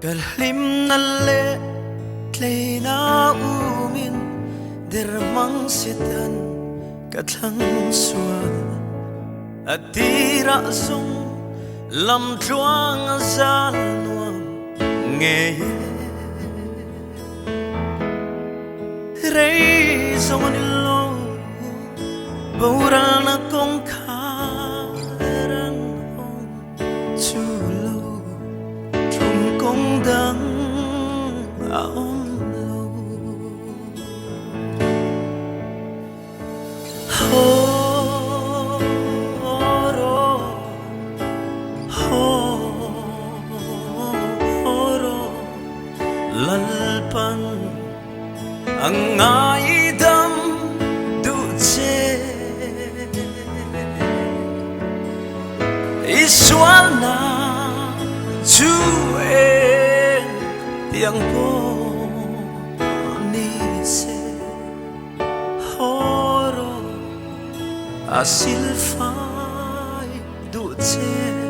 Kalhim na le tlay na umin dermang sitan katlang suan at tira zong lam tuang azal nuam ngeye rei zong anilo baural na kong karang hong chulo đắng áo lâu hô rô hô rô lalpan ang ai đam du che isual na chu yang po ni se horo asil fai duce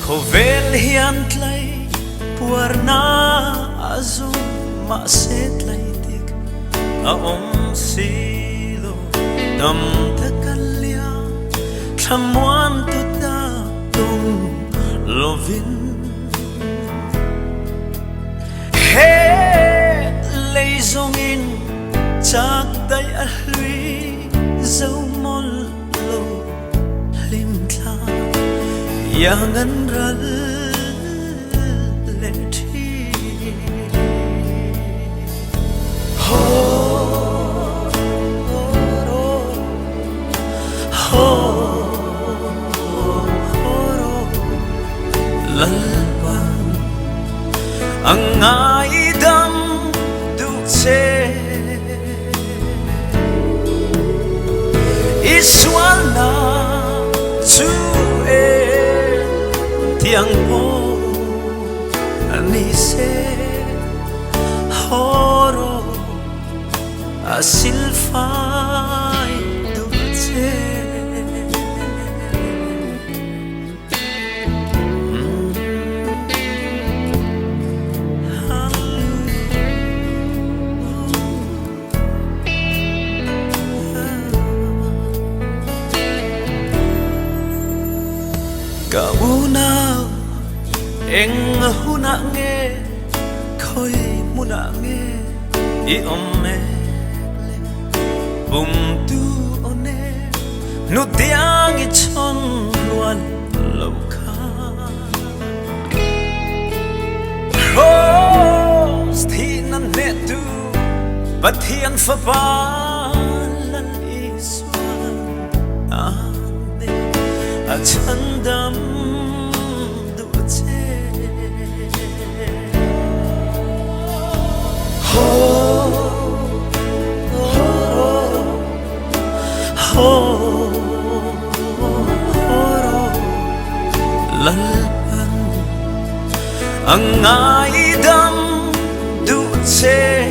Kovel hian tlay puarna azul maset laytik aom silo dam takalya thamuan tuta tung lovin he leizongin chak day alwi zaumol lo limtla yangan ral leti ho ro ho ro lalpan ang aidam dulce iswal na yang po ni se horo asil fai dulce kauna eng huna nge khoi muna nge I omme bum tu one nu tiang I chon luan lâu kha rose thi nan ne tu but hian fa ba lan iswan ane a chandam lalpan ang aidam dulce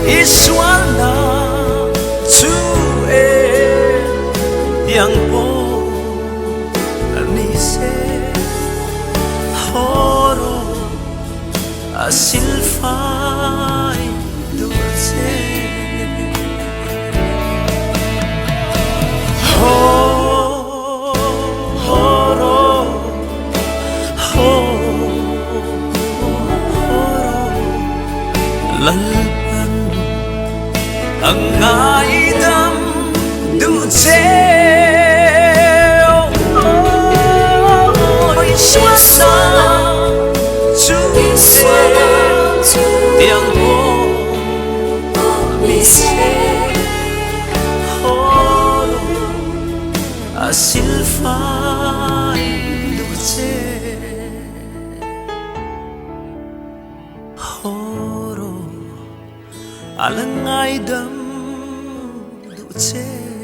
iswal na tue yang po ni se horo asil fai dulce lalpan ang aidam dulce iswala tiang po ni se alangai dam du che